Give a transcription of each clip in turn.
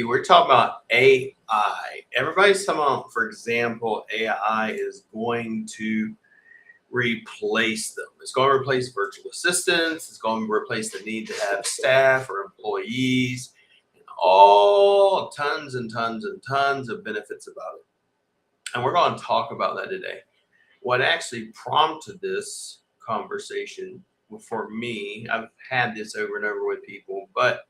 We're talking about AI. Everybody's talking about, for example, AI is going to replace them. It's going to replace virtual assistants. It's going to replace the need to have staff or employees, and all tons and tons and tons of benefits about it. And we're going to talk about that today. What actually prompted this conversation for me, I've had this over and over with people, but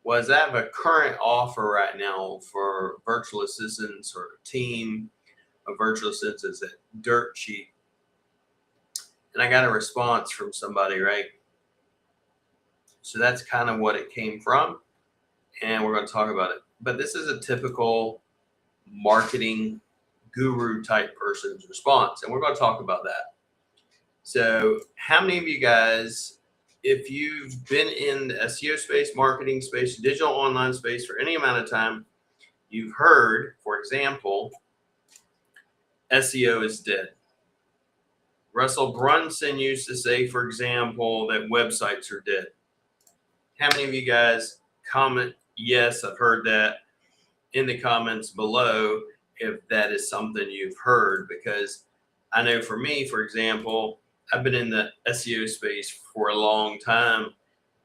was I have a current offer right now for virtual assistants or a team of virtual assistants at dirt cheap. And I got a response from somebody, right? So that's kind of what it came from. And we're going to talk about it. But this is a typical marketing guru type person's response. And we're going to talk about that. So, how many of you guys, if you've been in the SEO space, marketing space, digital online space for any amount of time, you've heard, for example, SEO is dead. Russell Brunson used to say, for example, that websites are dead. How many of you guys comment, yes, I've heard that, in the comments below if that is something you've heard? Because I know for me, for example, I've been in the SEO space for a long time,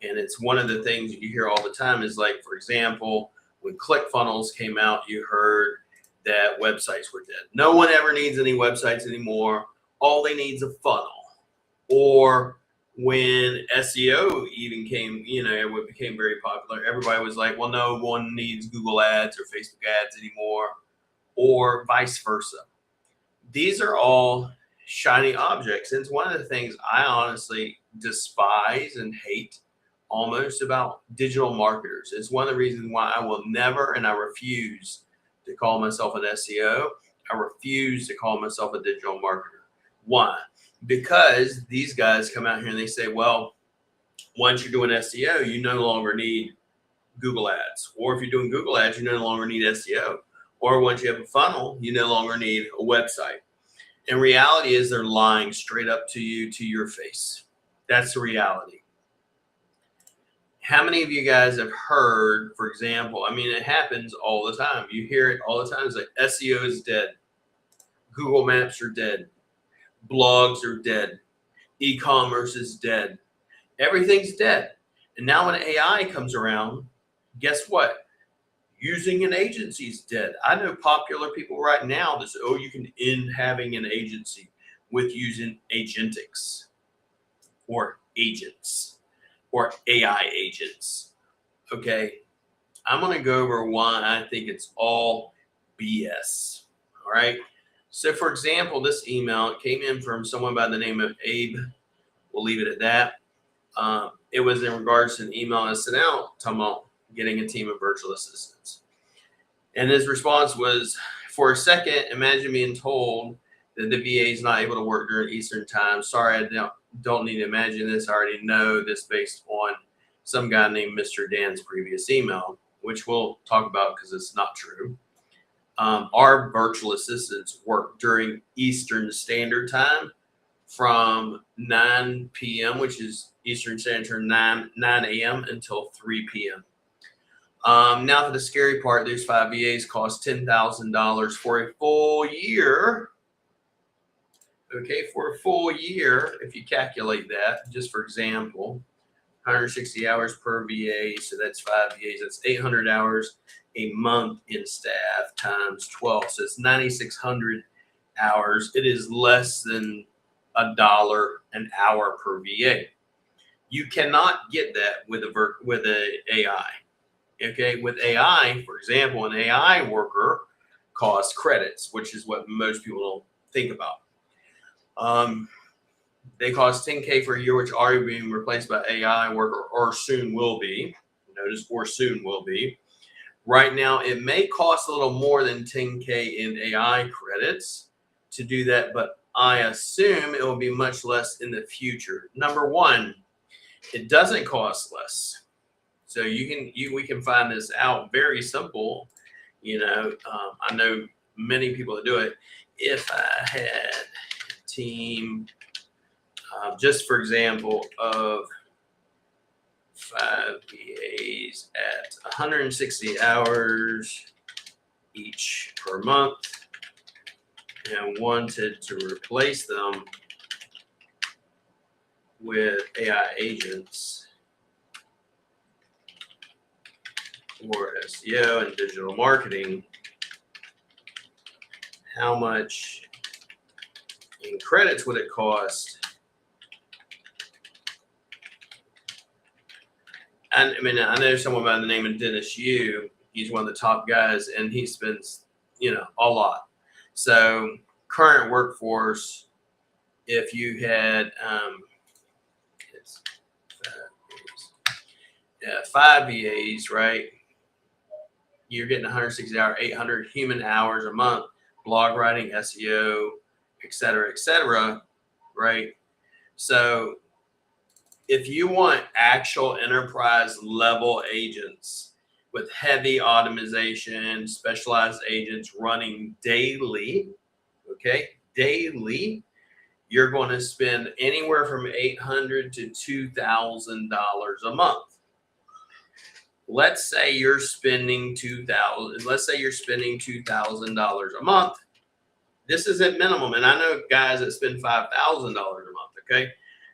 and it's one of the things you hear all the time is, like, for example, when ClickFunnels came out, you heard that websites were dead. No one ever needs any websites anymore. All they need is a funnel. Or when SEO even came, it became very popular, everybody was like, well, no one needs Google ads or Facebook ads anymore, or vice versa. These are all shiny objects. And it's one of the things I honestly despise and hate almost about digital marketers. It's one of the reasons why I will never, and I refuse to call myself an SEO. I refuse to call myself a digital marketer. Why? Because these guys come out here and they say, well, once you're doing SEO, you no longer need Google ads. Or if you're doing Google ads, you no longer need SEO. Or once you have a funnel, you no longer need a website. And reality is they're lying straight up to you, to your face. That's the reality. How many of you guys have heard, for example, it happens all the time. You hear it all the time. It's like SEO is dead. Google Maps are dead. Blogs are dead. E-commerce is dead. Everything's dead. And now when AI comes around, guess what? Using an agency is dead. I know popular people right now that say, oh, you can end having an agency with using agentics or agents or AI agents. Okay. I'm going to go over why I think it's all BS. All right. So, for example, this email came in from someone by the name of Abe. We'll leave it at that. It was in regards to an email I sent out talking about getting a team of virtual assistants. And his response was, for a second, imagine being told that the VA is not able to work during Eastern time. Sorry, I don't need to imagine this. I already know this based on some guy named Mr. Dan's previous email, which we'll talk about because it's not true. Our virtual assistants work during Eastern Standard Time from 9 p.m., which is Eastern Standard Time, 9 a.m. until 3 p.m. Now for the scary part, these 5 VAs cost $10,000 for a full year. Okay, for a full year, if you calculate that, just for example, 160 hours per VA, so that's 5 VAs, that's 800 hours a month in staff times 12, so it's 9,600 hours. It is less than $1 an hour per VA. You cannot get that with a AI. Okay, with AI, for example, an AI worker costs credits, which is what most people don't think about. They cost $10K for a year, which are being replaced by AI worker, or soon will be. Notice, or soon will be. Right now, it may cost a little more than $10K in AI credits to do that, but I assume it will be much less in the future. Number one, it doesn't cost less. So we can find this out very simple. I know many people that do it. If I had a team, just for example, of 5 VAs at 160 hours each per month and wanted to replace them with AI agents for SEO and digital marketing, how much in credits would it cost? And I mean, I know someone by the name of Dennis Yu. He's one of the top guys, and he spends, a lot. So current workforce, if you had, it's 5 VAs, right? You're getting 160 hours, 800 human hours a month, blog writing, SEO, et cetera, right? So if you want actual enterprise level agents with heavy automation, specialized agents running daily, you're going to spend anywhere from $800 to $2,000 a month. Let's say you're spending $2,000 a month. This is at minimum, and I know guys that spend $5,000 a month. Okay,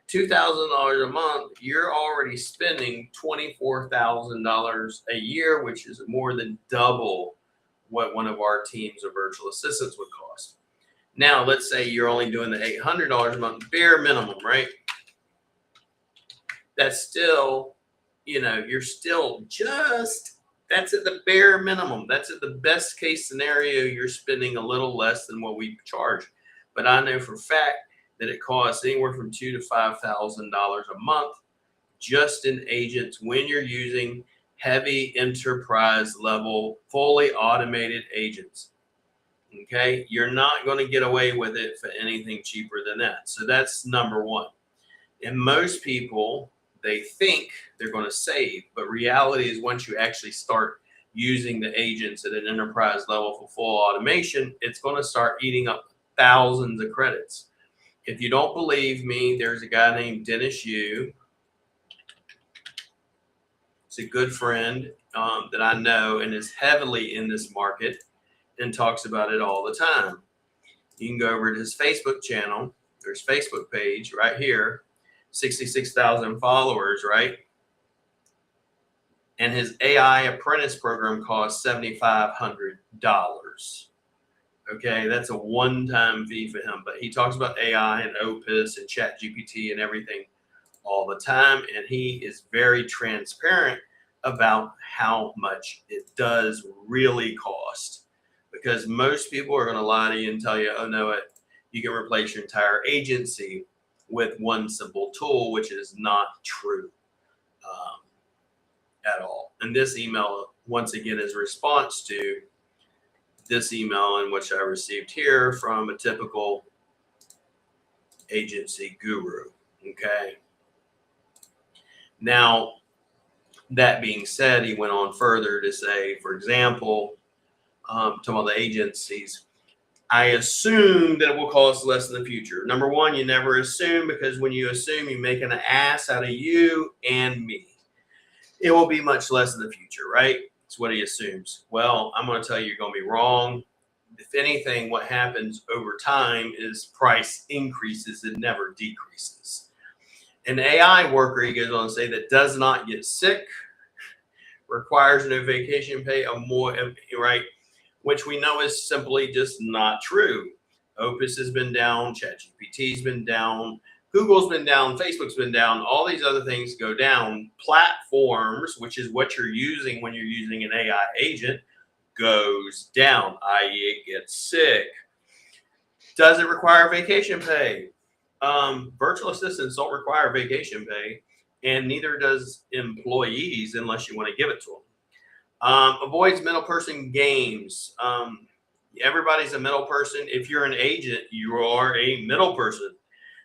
$2,000 a month, you're already spending $24,000 a year, which is more than double what one of our teams of virtual assistants would cost. Now, let's say you're only doing the $800 a month, bare minimum, right? That's still, you're still that's at the bare minimum. That's at the best case scenario. You're spending a little less than what we charge. But I know for a fact that it costs anywhere from $2,000 to $5,000 a month just in agents when you're using heavy enterprise level, fully automated agents. Okay, you're not going to get away with it for anything cheaper than that. So that's number one. And most people, they think they're going to save, but reality is once you actually start using the agents at an enterprise level for full automation, it's going to start eating up thousands of credits. If you don't believe me, there's a guy named Dennis Yu. He's a good friend that I know and is heavily in this market and talks about it all the time. You can go over to his Facebook channel, or his Facebook page right here, 66,000 followers, right? And his AI apprentice program costs $7,500. Okay, that's a one-time fee for him, but he talks about AI and Opus and ChatGPT and everything all the time, and he is very transparent about how much it does really cost, because most people are going to lie to you and tell you, oh no, you can replace your entire agency with one simple tool, which is not true at all. And this email, once again, is a response to this email in which I received here from a typical agency guru. Okay. Now, that being said, he went on further to say, for example, to all the agencies, I assume that it will cost less in the future. Number one, you never assume, because when you assume, you make an ass out of you and me. It will be much less in the future, right? That's what he assumes. Well, I'm going to tell you, you're going to be wrong. If anything, what happens over time is price increases and never decreases. An AI worker, he goes on to say, that does not get sick, requires no vacation pay, right? Which we know is simply just not true. Opus has been down, ChatGPT's been down, Google's been down, Facebook's been down, all these other things go down. Platforms, which is what you're using when you're using an AI agent, goes down, i.e. it gets sick. Does it require vacation pay? Virtual assistants don't require vacation pay, and neither does employees unless you want to give it to them. Avoids middle person games. Everybody's a middle person. If you're an agent, you are a middle person.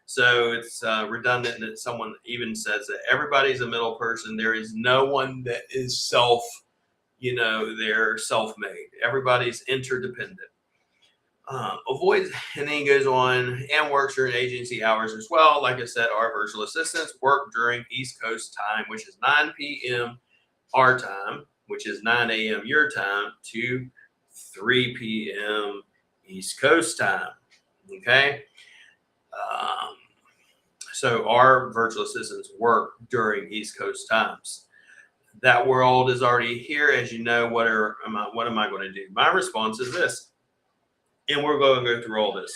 So it's redundant that someone even says that everybody's a middle person. There is no one that is they're self-made. Everybody's interdependent. Avoids, and then he goes on, and works during agency hours as well. Like I said, our virtual assistants work during East Coast time, which is 9 p.m. our time, which is 9 a.m. your time, to 3 p.m. East Coast time. Okay. So our virtual assistants work during East Coast times. That world is already here. As you know, what am I going to do? My response is this. And we're going to go through all this.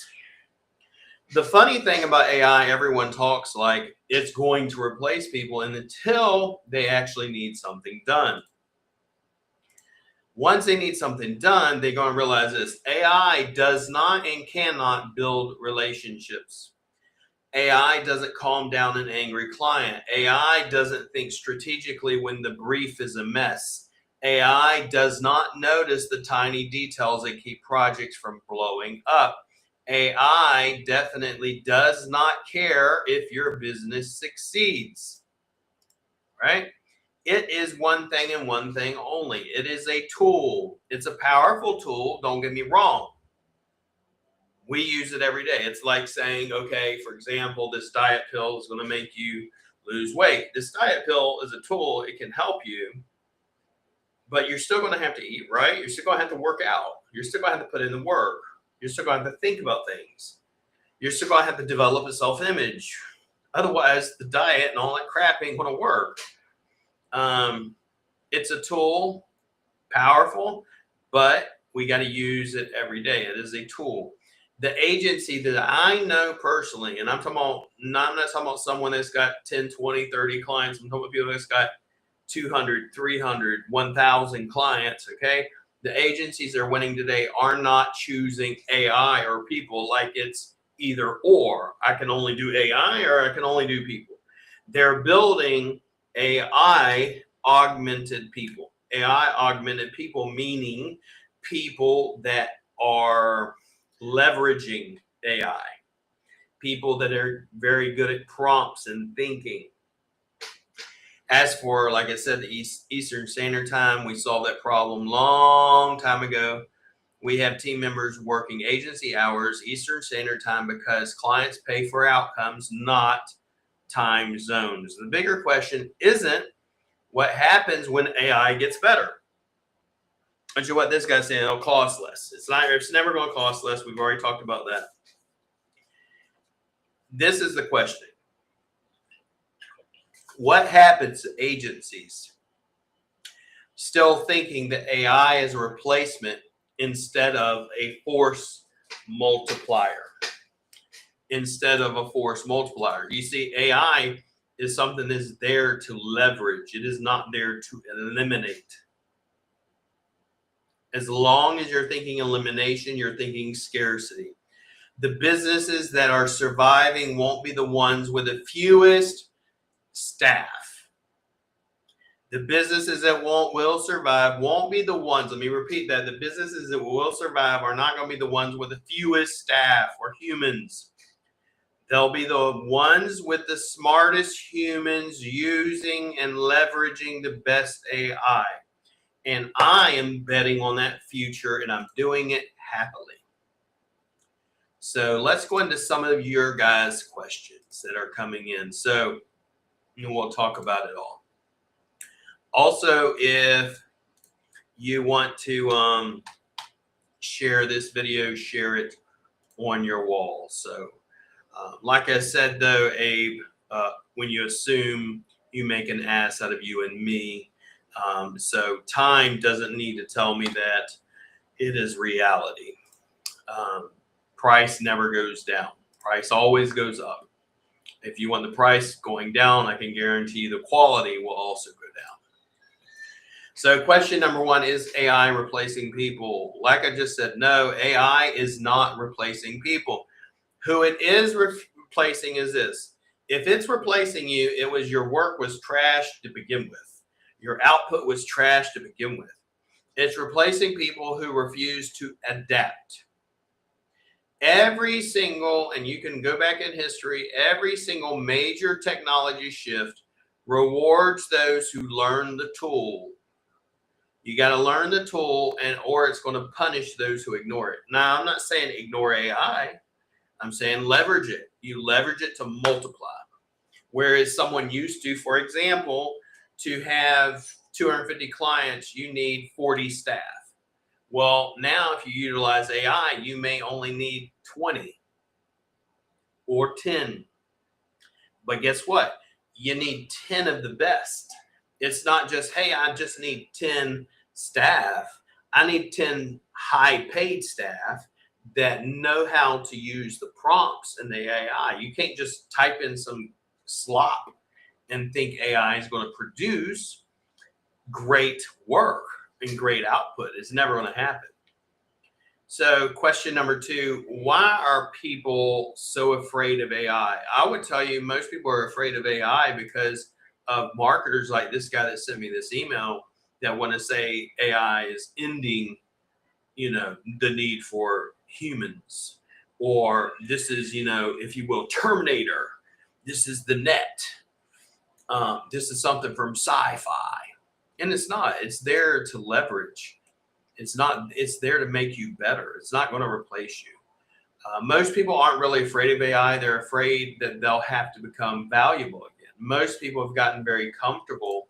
The funny thing about AI, everyone talks like it's going to replace people, and until they actually need something done. Once they need something done, they're going to realize this. AI does not and cannot build relationships. AI doesn't calm down an angry client. AI doesn't think strategically when the brief is a mess. AI does not notice the tiny details that keep projects from blowing up. AI definitely does not care if your business succeeds, right? It is one thing and one thing only. It is a tool. It's a powerful tool. Don't get me wrong. We use it every day. It's like saying, okay, for example, this diet pill is going to make you lose weight. This diet pill is a tool. It can help you, but you're still going to have to eat, right? You're still going to have to work out. You're still going to have to put in the work. You're still going to have to think about things. You're still going to have to develop a self-image. Otherwise, the diet and all that crap ain't going to work. It's a tool, powerful, but we got to use it every day. It is a tool. The agency that I know personally, and I'm not talking about someone that's got 10, 20, 30 clients. I'm talking about people that's got 200, 300, 1,000 clients, okay? The agencies that are winning today are not choosing AI or people like it's either or. I can only do AI or I can only do people. They're building AI augmented people. AI augmented people meaning people that are leveraging AI, people that are very good at prompts and thinking. As for, like I said, the Eastern Standard Time, we solved that problem long time ago. We have team members working agency hours, Eastern Standard Time, because clients pay for outcomes, not time zones. The bigger question isn't what happens when AI gets better. Which is what this guy's saying, it'll cost less. It's never going to cost less. We've already talked about that. This is the question. What happens to agencies still thinking that AI is a replacement instead of a force multiplier? Instead of a force multiplier. You see, AI is something that's there to leverage. It is not there to eliminate. As long as you're thinking elimination, you're thinking scarcity. The businesses that are surviving won't be the ones with the fewest staff. The businesses that will survive won't be the ones, let me repeat that, the businesses that will survive are not going to be the ones with the fewest staff or humans. They'll be the ones with the smartest humans using and leveraging the best AI. And I am betting on that future, and I'm doing it happily. So let's go into some of your guys' questions that are coming in. So we'll talk about it all. Also, if you want to share this video, share it on your wall. So like I said, though, Abe, when you assume, you make an ass out of you and me. So time doesn't need to tell me that. It is reality. Price never goes down. Price always goes up. If you want the price going down, I can guarantee you the quality will also go down. So question number one, is AI replacing people? Like I just said, no, AI is not replacing people. Who it is replacing is this. If it's replacing you, it was your work was trash to begin with. Your output was trash to begin with. It's replacing people who refuse to adapt. Every single, and you can go back in history, every single major technology shift rewards those who learn the tool. You got to learn the tool, or it's going to punish those who ignore it. Now, I'm not saying ignore AI. I'm saying leverage it. You leverage it to multiply. Whereas someone used to, for example, to have 250 clients, you need 40 staff. Well, now if you utilize AI, you may only need 20 or 10. But guess what? You need 10 of the best. It's not just, hey, I just need 10 staff. I need 10 high paid staff that know how to use the prompts in the AI. You can't just type in some slop and think AI is going to produce great work and great output. It's never going to happen. So question number 2, why are people so afraid of AI? I would tell you most people are afraid of AI because of marketers like this guy that sent me this email that want to say AI is ending, the need for humans, or this is, if you will, Terminator. This is the net. This is something from sci-fi. And it's not. It's there to leverage. It's there to make you better. It's not going to replace you. Most people aren't really afraid of AI. They're afraid that they'll have to become valuable again. Most people have gotten very comfortable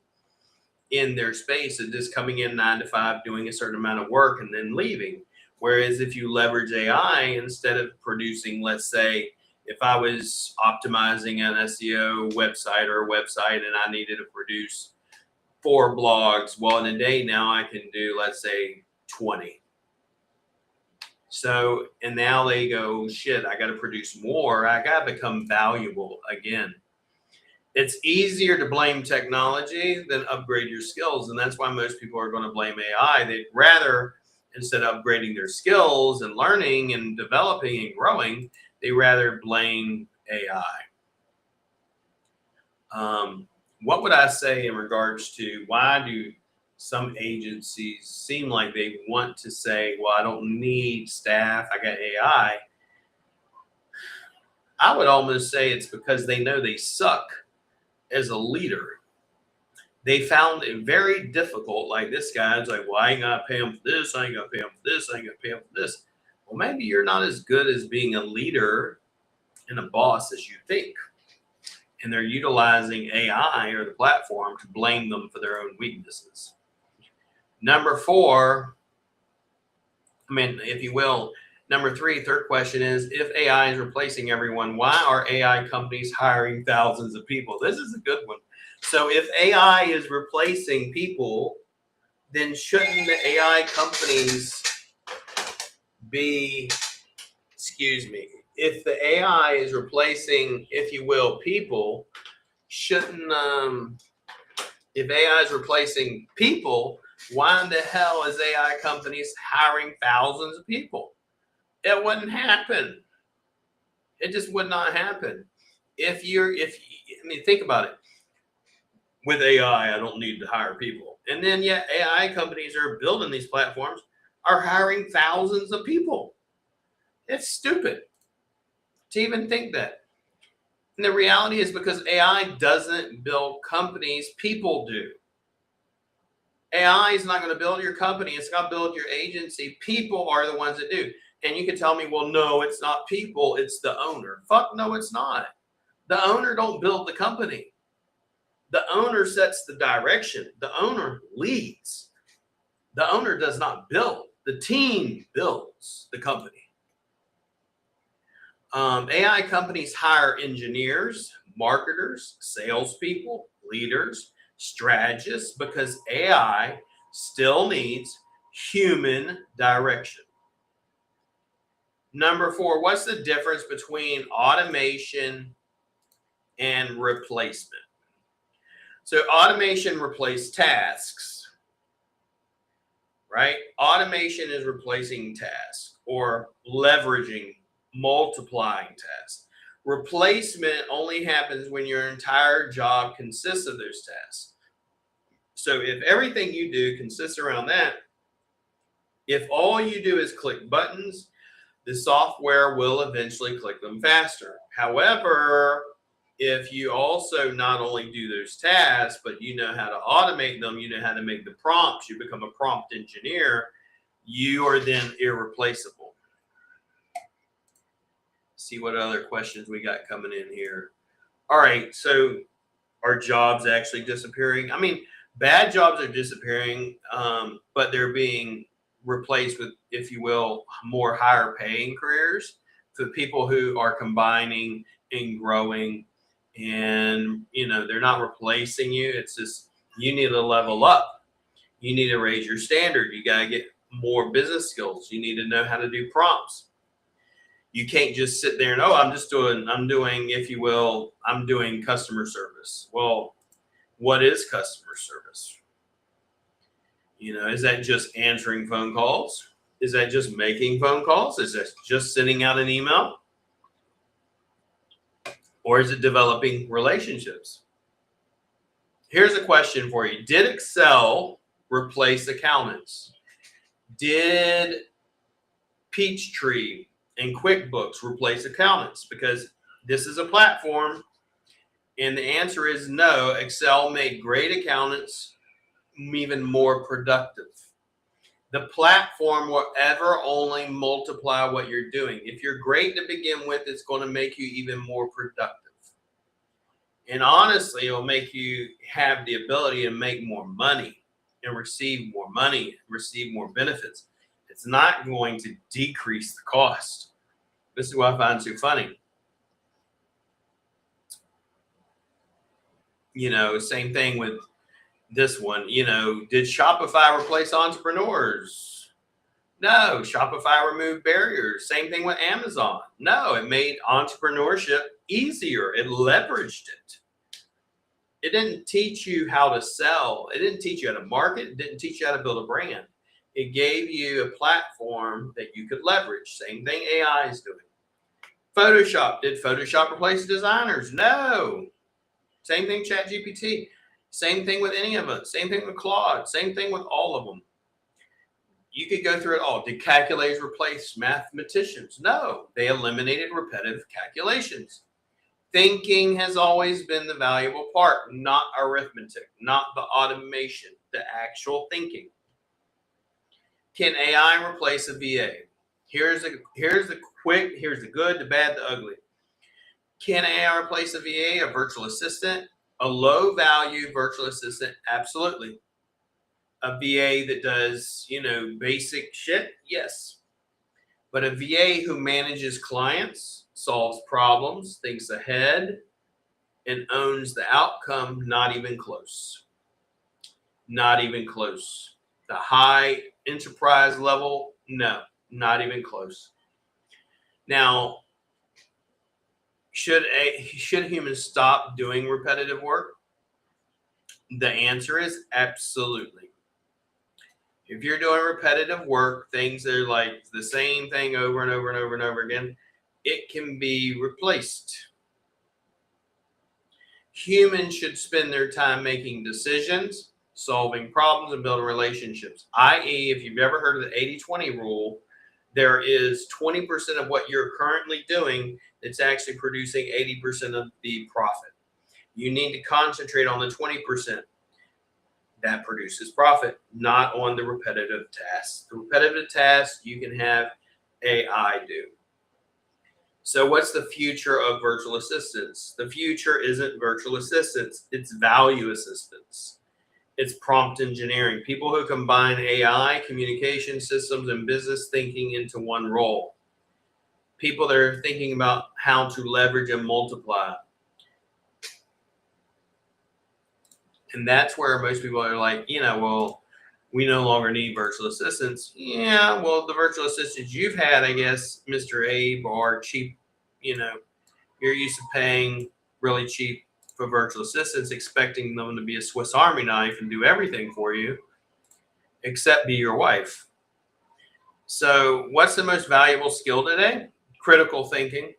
in their space and just coming in 9 to 5, doing a certain amount of work and then leaving. Whereas if you leverage AI, instead of producing, let's say, if I was optimizing an SEO website or a website and I needed to produce 4 blogs, well, in a day now I can do, let's say, 20. So, and now they go, shit, I got to produce more. I got to become valuable again. It's easier to blame technology than upgrade your skills. And that's why most people are going to blame AI. They'd rather, instead of upgrading their skills and learning and developing and growing, they rather blame AI. What would I say in regards to why do some agencies seem like they want to say, well, I don't need staff, I got AI? I would almost say it's because they know they suck as a leader. They found it very difficult. Like this guy's like, well, I ain't got to pay him for this. I ain't got to pay him for this. I ain't got to pay him for this. Well, maybe you're not as good as being a leader and a boss as you think. And they're utilizing AI or the platform to blame them for their own weaknesses. Number 4, if you will, number 3, third question is, if AI is replacing everyone, why are AI companies hiring thousands of people? This is a good one. So if AI is replacing people, then shouldn't the AI companies be, if the AI is replacing, if you will, people, shouldn't, if AI is replacing people, why in the hell is AI companies hiring thousands of people? It wouldn't happen. It just would not happen. Think about it. With AI, I don't need to hire people. And then yet AI companies are building these platforms, are hiring thousands of people. It's stupid to even think that. And the reality is because AI doesn't build companies, people do. AI is not going to build your company. It's going to build your agency. People are the ones that do. And you can tell me, well, no, it's not people. It's the owner. Fuck no, it's not. The owner don't build the company. The owner sets the direction. The owner leads. The owner does not build. The team builds the company. AI companies hire engineers, marketers, salespeople, leaders, strategists, because AI still needs human direction. Number 4, what's the difference between automation and replacement? So automation replaces tasks, right? Automation is replacing tasks or leveraging, multiplying tasks. Replacement only happens when your entire job consists of those tasks. So if everything you do consists around that, if all you do is click buttons, the software will eventually click them faster. However, if you also not only do those tasks, but you know how to automate them, you know how to make the prompts, you become a prompt engineer, you are then irreplaceable. See what other questions we got coming in here. All right, so are jobs actually disappearing? I mean, bad jobs are disappearing, but they're being replaced with, if you will, more higher paying careers for people who are combining and growing. And, they're not replacing you. It's just you need to level up. You need to raise your standard. You got to get more business skills. You need to know how to do prompts. You can't just sit there and, I'm doing, if you will, I'm doing customer service. Well, what is customer service? Is that just answering phone calls? Is that just making phone calls? Is that just sending out an email? Or is it developing relationships? Here's a question for you. Did Excel replace accountants? Did Peachtree and QuickBooks replace accountants? Because this is a platform, and the answer is no. Excel made great accountants even more productive. The platform will ever only multiply what you're doing. If you're great to begin with, it's going to make you even more productive. And honestly, it'll make you have the ability to make more money and receive more money, receive more benefits. It's not going to decrease the cost. This is what I find so funny. Same thing with this one. Did Shopify replace entrepreneurs? No. Shopify removed barriers. Same thing with Amazon. No, it made entrepreneurship easier. It leveraged it. It didn't teach you how to sell. It didn't teach you how to market. It didn't teach you how to build a brand. It gave you a platform that you could leverage. Same thing AI is doing. Photoshop. Did Photoshop replace designers? No. Same thing ChatGPT. Same thing with any of us. Same thing with Claude. Same thing with all of them. You could go through it all. Did calculators replace mathematicians? No. They eliminated repetitive calculations. Thinking has always been the valuable part, not arithmetic, not the automation, the actual thinking. Can AI replace a VA? Here's the good, the bad, the ugly. Can AI replace a VA, a virtual assistant? A low value virtual assistant? Absolutely. A VA that does, basic shit? Yes. But a VA who manages clients, solves problems, thinks ahead, and owns the outcome, not even close. Not even close. The high enterprise level, no, not even close. Now, should humans stop doing repetitive work? The answer is absolutely. If you're doing repetitive work, things that are like the same thing over and over and over and over again, it can be replaced. Humans should spend their time making decisions, solving problems, and building relationships. I.e., if you've ever heard of the 80-20 rule, there is 20% of what you're currently doing that's actually producing 80% of the profit. You need to concentrate on the 20% that produces profit, not on the repetitive tasks. The repetitive tasks you can have AI do. So what's the future of virtual assistants? The future isn't virtual assistants, it's value assistants. It's prompt engineering, people who combine AI, communication systems, and business thinking into one role. People that are thinking about how to leverage and multiply. And that's where most people are like, well, we no longer need virtual assistants. Yeah, well, the virtual assistants you've had, I guess, Mr. Abe, are cheap. You're used to paying really cheap for virtual assistants, expecting them to be a Swiss Army knife and do everything for you, except be your wife. So what's the most valuable skill today? Critical thinking.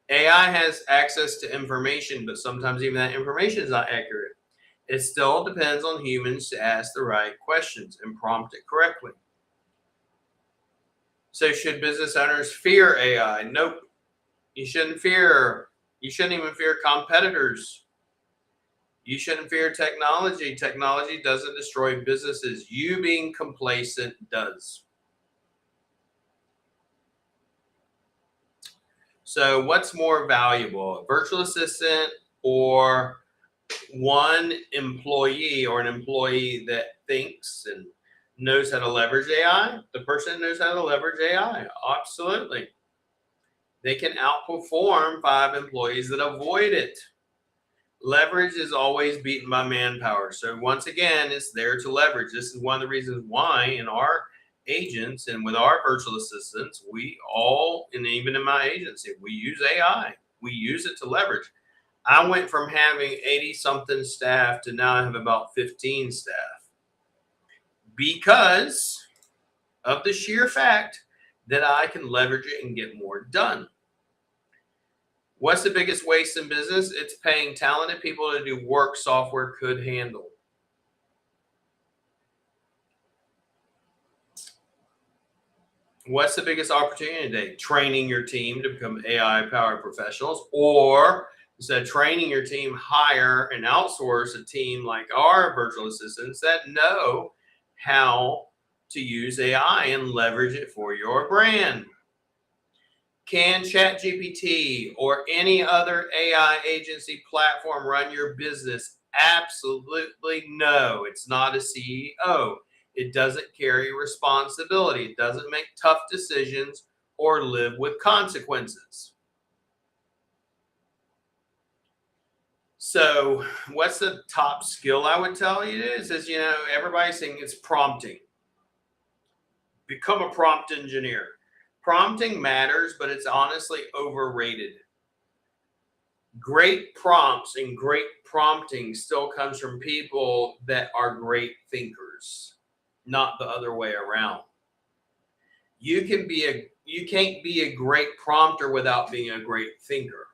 AI has access to information, but sometimes even that information is not accurate. It still depends on humans to ask the right questions and prompt it correctly. So should business owners fear AI? Nope. You shouldn't fear, You shouldn't even fear competitors. You shouldn't fear technology. Technology doesn't destroy businesses. You being complacent does. So what's more valuable, a virtual assistant or one employee or an employee that thinks and knows how to leverage AI? The person that knows how to leverage AI, absolutely. They can outperform 5 employees that avoid it. Leverage is always beaten by manpower. So once again, it's there to leverage. This is one of the reasons why in our agents and with our virtual assistants, we all, and even in my agency, we use AI. We use it to leverage. I went from having 80 something staff to now I have about 15 staff because of the sheer fact that I can leverage it and get more done. What's the biggest waste in business? It's paying talented people to do work software could handle. What's the biggest opportunity today? Training your team to become AI-powered professionals, or instead of training your team, hire and outsource a team like our virtual assistants that know how to use AI and leverage it for your brand. Can ChatGPT or any other AI agency platform run your business? Absolutely no. It's not a CEO. It doesn't carry responsibility. It doesn't make tough decisions or live with consequences. So what's the top skill I would tell you is, everybody's saying it's prompting. Become a prompt engineer. Prompting matters, but it's honestly overrated. Great prompts and great prompting still comes from people that are great thinkers, not the other way around. You can't be a great prompter without being a great thinker.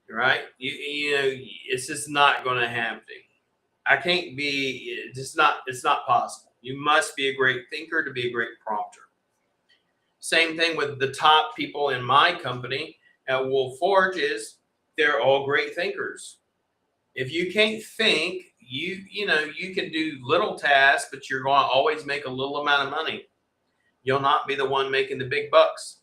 Right? It's just not going to happen. It's not possible. You must be a great thinker to be a great prompter. Same thing with the top people in my company at Wolf Forge is they're all great thinkers. If you can't think, you can do little tasks, but you're going to always make a little amount of money. You'll not be the one making the big bucks.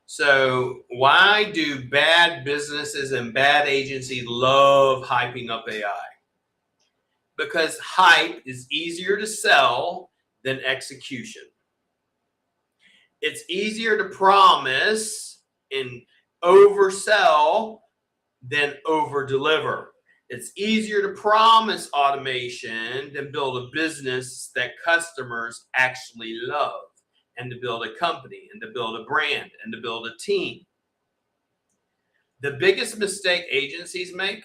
So why do bad businesses and bad agencies love hyping up AI? Because hype is easier to sell than execution. It's easier to promise and oversell than over-deliver. It's easier to promise automation than build a business that customers actually love, and to build a company, and to build a brand, and to build a team. The biggest mistake agencies make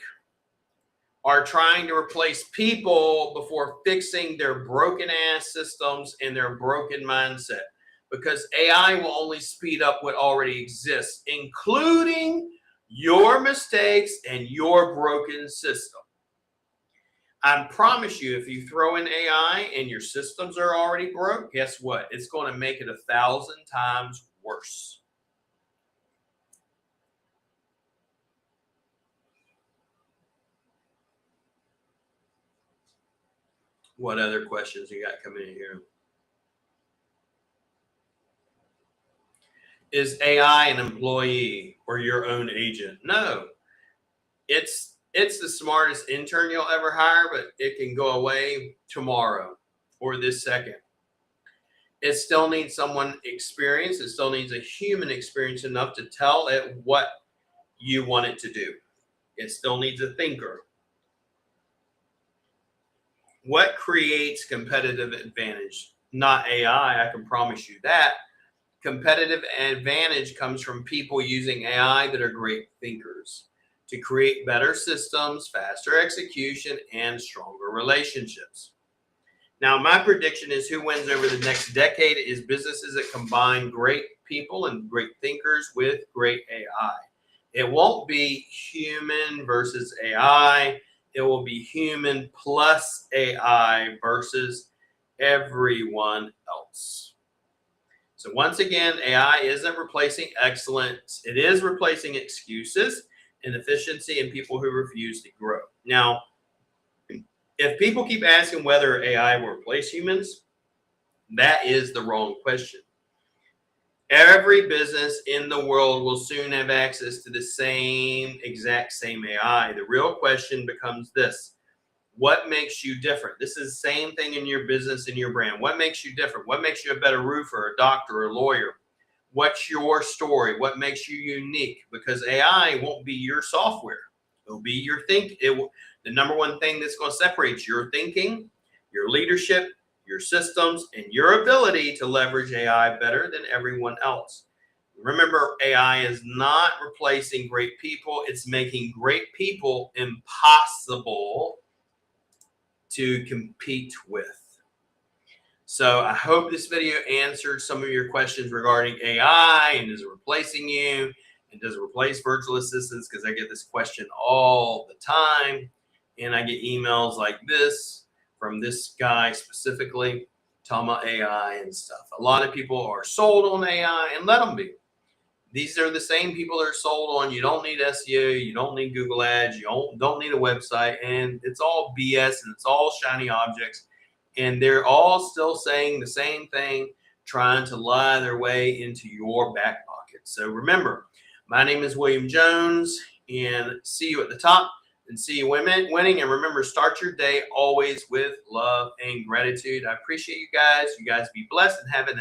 are trying to replace people before fixing their broken ass systems and their broken mindset. Because AI will only speed up what already exists, including your mistakes and your broken system. I promise you, if you throw in AI and your systems are already broke, guess what? It's going to make it 1,000 times worse. What other questions you got coming in here? Is AI an employee or your own agent? No. It's the smartest intern you'll ever hire, but it can go away tomorrow or this second. It still needs someone experienced. It still needs a human experience enough to tell it what you want it to do. It still needs a thinker. What creates competitive advantage? Not AI, I can promise you that. Competitive advantage comes from people using AI that are great thinkers to create better systems, faster execution, and stronger relationships. Now, my prediction is who wins over the next decade is businesses that combine great people and great thinkers with great AI. It won't be human versus AI. It will be human plus AI versus everyone else. So once again, AI isn't replacing excellence. It is replacing excuses, inefficiency, and people who refuse to grow. Now, if people keep asking whether AI will replace humans, that is the wrong question. Every business in the world will soon have access to the exact same AI. The real question becomes this: what makes you different? This is the same thing in your business and your brand. What makes you different? What makes you a better roofer, a doctor, a lawyer? What's your story? What makes you unique? Because AI won't be your software. It'll be your the number one thing that's going to separate your thinking, your leadership, your systems, and your ability to leverage AI better than everyone else. Remember, AI is not replacing great people. It's making great people impossible to compete with. So I hope this video answered some of your questions regarding AI and is it replacing you and does it replace virtual assistants? Because I get this question all the time and I get emails like this from this guy specifically talking about AI and stuff. A lot of people are sold on AI and let them be. These are the same people that are sold on you don't need SEO, you don't need Google ads, you don't need a website, and it's all BS and it's all shiny objects. And they're all still saying the same thing, trying to lie their way into your back pocket. So remember, my name is William Jones, and see you at the top and see you winning. And remember, start your day always with love and gratitude. I appreciate you guys. You guys be blessed and have an